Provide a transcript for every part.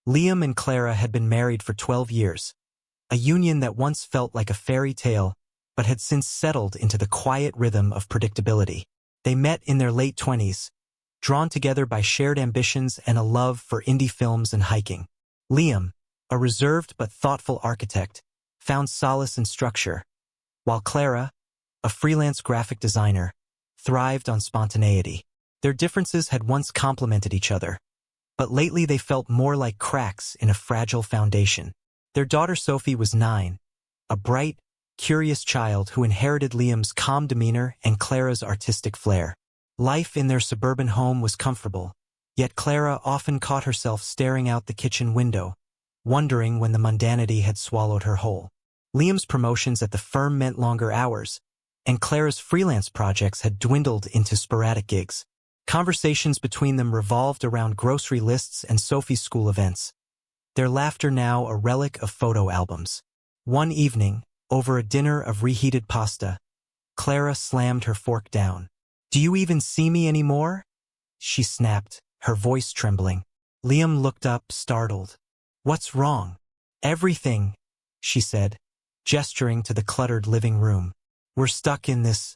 Liam and Clara had been married for 12 years, a union that once felt like a fairy tale but had since settled into the quiet rhythm of predictability. They met in their late 20s, drawn together by shared ambitions and a love for indie films and hiking. Liam, a reserved but thoughtful architect, found solace in structure, while Clara, a freelance graphic designer, thrived on spontaneity. Their differences had once complemented each other, but lately they felt more like cracks in a fragile foundation. Their daughter Sophie was 9, a bright, curious child who inherited Liam's calm demeanor and Clara's artistic flair. Life in their suburban home was comfortable, yet Clara often caught herself staring out the kitchen window, wondering when the mundanity had swallowed her whole. Liam's promotions at the firm meant longer hours, and Clara's freelance projects had dwindled into sporadic gigs. Conversations between them revolved around grocery lists and Sophie's school events, their laughter now a relic of photo albums. One evening, over a dinner of reheated pasta, Clara slammed her fork down. "Do you even see me anymore?" she snapped, her voice trembling. Liam looked up, startled. "What's wrong?" "Everything," she said, gesturing to the cluttered living room. "We're stuck in this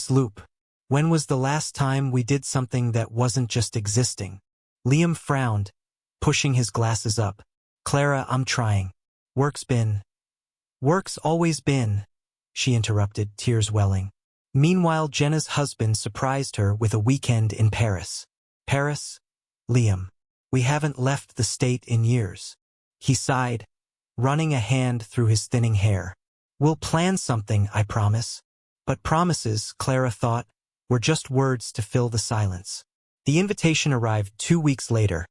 loop. When was the last time we did something that wasn't just existing?" Liam frowned, pushing his glasses up. "Clara, I'm trying. Work's always been," she interrupted, tears welling. Meanwhile, Jenna's husband surprised her with a weekend in Paris. "Paris? Liam, we haven't left the state in years." He sighed, running a hand through his thinning hair. "We'll plan something, I promise." But promises, Clara thought, were just words to fill the silence. The invitation arrived 2 weeks later,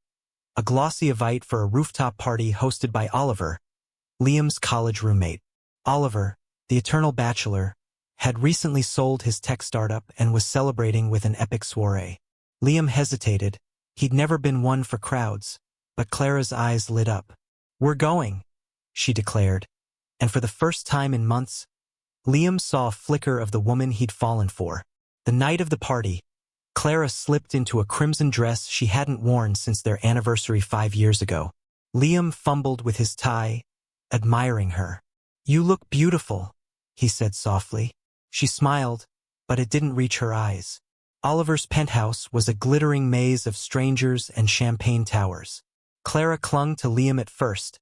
a glossy invite for a rooftop party hosted by Oliver, Liam's college roommate. Oliver, the eternal bachelor, had recently sold his tech startup and was celebrating with an epic soiree. Liam hesitated. He'd never been one for crowds, but Clara's eyes lit up. "We're going," she declared, and for the first time in months, Liam saw a flicker of the woman he'd fallen for. The night of the party, Clara slipped into a crimson dress she hadn't worn since their anniversary 5 years ago. Liam fumbled with his tie, admiring her. "You look beautiful," he said softly. She smiled, but it didn't reach her eyes. Oliver's penthouse was a glittering maze of strangers and champagne towers. Clara clung to Liam at first,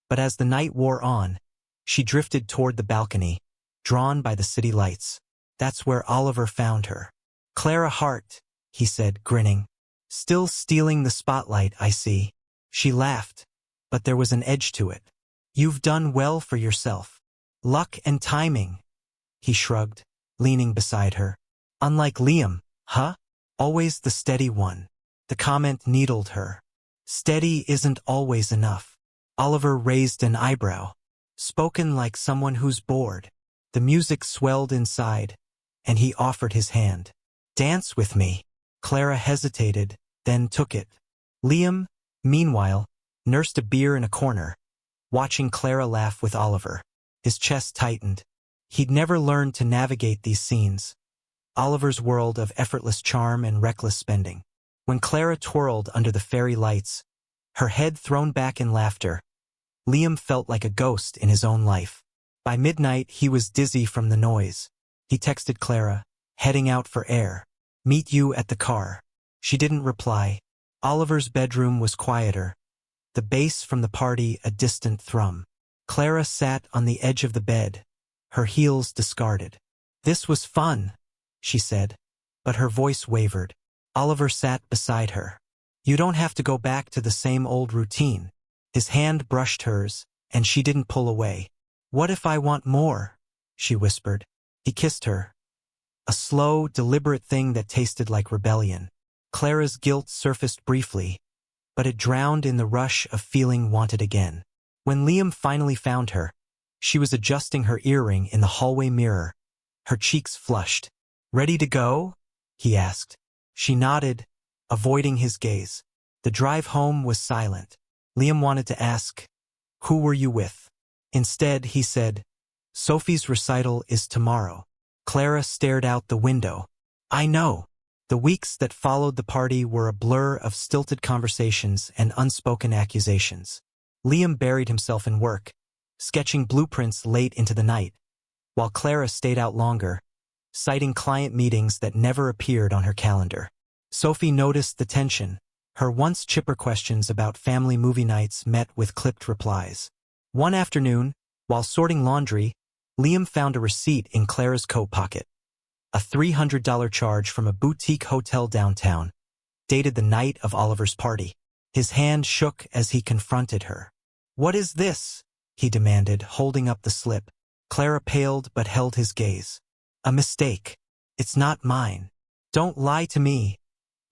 but as the night wore on, she drifted toward the balcony, drawn by the city lights. That's where Oliver found her. "Clara Hart," he said, grinning. "Still stealing the spotlight, I see." She laughed, but there was an edge to it. "You've done well for yourself." "Luck and timing," he shrugged, leaning beside her. "Unlike Liam, huh? Always the steady one." The comment needled her. "Steady isn't always enough." Oliver raised an eyebrow. "Spoken like someone who's bored." The music swelled inside, and he offered his hand. "Dance with me." Clara hesitated, then took it. Liam, meanwhile, nursed a beer in a corner, watching Clara laugh with Oliver. His chest tightened. He'd never learned to navigate these scenes, Oliver's world of effortless charm and reckless spending. When Clara twirled under the fairy lights, her head thrown back in laughter, Liam felt like a ghost in his own life. By midnight, he was dizzy from the noise. He texted Clara, heading out for air. "Meet you at the car." She didn't reply. Oliver's bedroom was quieter, the bass from the party a distant thrum. Clara sat on the edge of the bed, her heels discarded. "This was fun," she said, but her voice wavered. Oliver sat beside her. "You don't have to go back to the same old routine." His hand brushed hers, and she didn't pull away. "What if I want more?" she whispered. He kissed her, a slow, deliberate thing that tasted like rebellion. Clara's guilt surfaced briefly, but it drowned in the rush of feeling wanted again. When Liam finally found her, she was adjusting her earring in the hallway mirror, her cheeks flushed. "Ready to go?" he asked. She nodded, avoiding his gaze. The drive home was silent. Liam wanted to ask, "Who were you with?" Instead, he said, "Sophie's recital is tomorrow." Clara stared out the window. "I know." The weeks that followed the party were a blur of stilted conversations and unspoken accusations. Liam buried himself in work, sketching blueprints late into the night, while Clara stayed out longer, citing client meetings that never appeared on her calendar. Sophie noticed the tension. Her once chipper questions about family movie nights met with clipped replies. One afternoon, while sorting laundry, Liam found a receipt in Clara's coat pocket. A $300 charge from a boutique hotel downtown, dated the night of Oliver's party. His hand shook as he confronted her. "What is this?" he demanded, holding up the slip. Clara paled but held his gaze. "A mistake. It's not mine." "Don't lie to me,"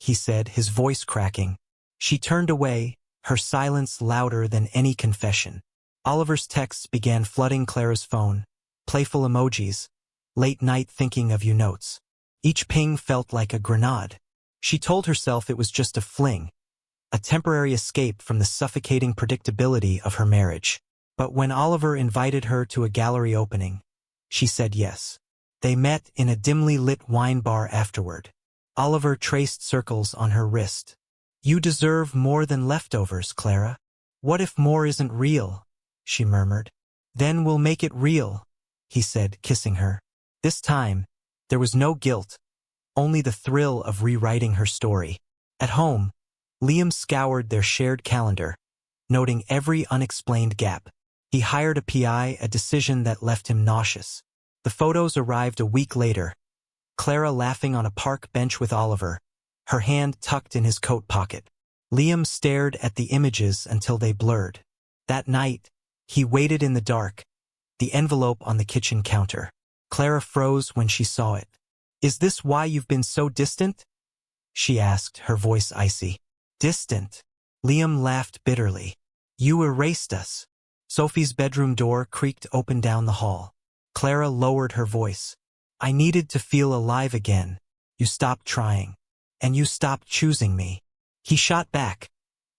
he said, his voice cracking. She turned away, her silence louder than any confession. Oliver's texts began flooding Clara's phone, playful emojis, late-night thinking-of-you notes. Each ping felt like a grenade. She told herself it was just a fling, a temporary escape from the suffocating predictability of her marriage. But when Oliver invited her to a gallery opening, she said yes. They met in a dimly lit wine bar afterward. Oliver traced circles on her wrist. "You deserve more than leftovers, Clara." "What if more isn't real?" she murmured. "Then we'll make it real," he said, kissing her. This time, there was no guilt, only the thrill of rewriting her story. At home, Liam scoured their shared calendar, noting every unexplained gap. He hired a PI, a decision that left him nauseous. The photos arrived a week later, Clara laughing on a park bench with Oliver, her hand tucked in his coat pocket. Liam stared at the images until they blurred. That night, he waited in the dark, the envelope on the kitchen counter. Clara froze when she saw it. "Is this why you've been so distant?" she asked, her voice icy. "Distant?" Liam laughed bitterly. "You erased us." Sophie's bedroom door creaked open down the hall. Clara lowered her voice. "I needed to feel alive again. You stopped trying. And you stopped choosing me." He shot back.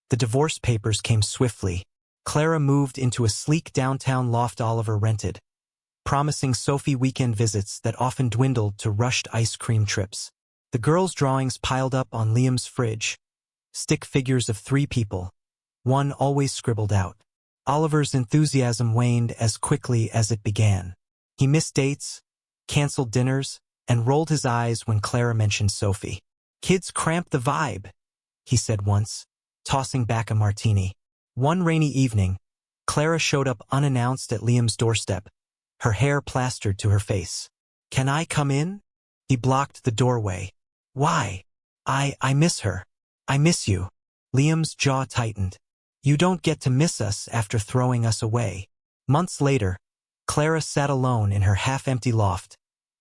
The divorce papers came swiftly. Clara moved into a sleek downtown loft Oliver rented, promising Sophie weekend visits that often dwindled to rushed ice cream trips. The girls' drawings piled up on Liam's fridge, stick figures of 3 people, one always scribbled out. Oliver's enthusiasm waned as quickly as it began. He missed dates, canceled dinners, and rolled his eyes when Clara mentioned Sophie. "Kids cramp the vibe," he said once, tossing back a martini. One rainy evening, Clara showed up unannounced at Liam's doorstep, her hair plastered to her face. "Can I come in?" He blocked the doorway. "Why?" I miss her. I miss you." Liam's jaw tightened. "You don't get to miss us after throwing us away." Months later, Clara sat alone in her half-empty loft,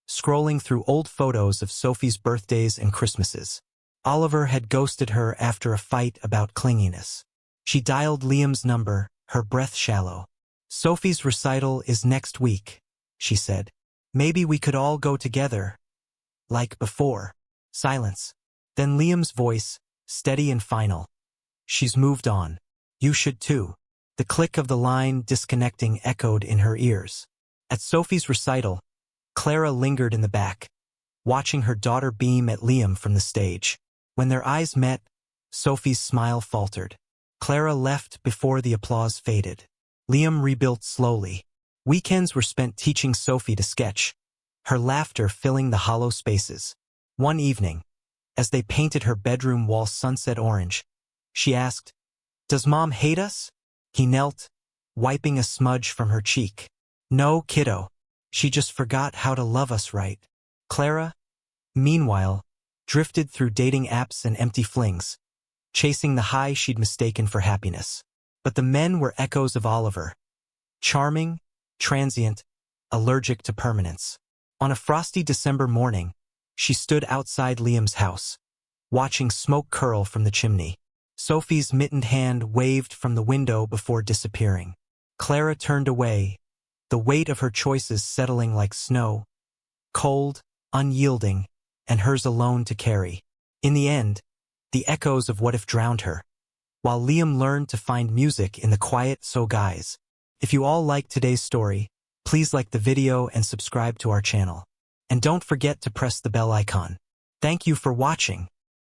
scrolling through old photos of Sophie's birthdays and Christmases. Oliver had ghosted her after a fight about clinginess. She dialed Liam's number, her breath shallow. "Sophie's recital is next week," she said. "Maybe we could all go together. Like before." Silence. Then Liam's voice, steady and final. "She's moved on. You should too." The click of the line disconnecting echoed in her ears. At Sophie's recital, Clara lingered in the back, watching her daughter beam at Liam from the stage. When their eyes met, Sophie's smile faltered. Clara left before the applause faded. Liam rebuilt slowly. Weekends were spent teaching Sophie to sketch, her laughter filling the hollow spaces. One evening, as they painted her bedroom wall sunset orange, she asked, "Does Mom hate us?" He knelt, wiping a smudge from her cheek. "No, kiddo. She just forgot how to love us right." Clara, meanwhile, drifted through dating apps and empty flings, chasing the high she'd mistaken for happiness. But the men were echoes of Oliver. Charming, transient, allergic to permanence. On a frosty December morning, she stood outside Liam's house, watching smoke curl from the chimney. Sophie's mittened hand waved from the window before disappearing. Clara turned away, the weight of her choices settling like snow, cold, unyielding, and hers alone to carry. In the end, the echoes of what if drowned her, while Liam learned to find music in the quiet. So guys, if you all liked today's story, please like the video and subscribe to our channel. And don't forget to press the bell icon. Thank you for watching.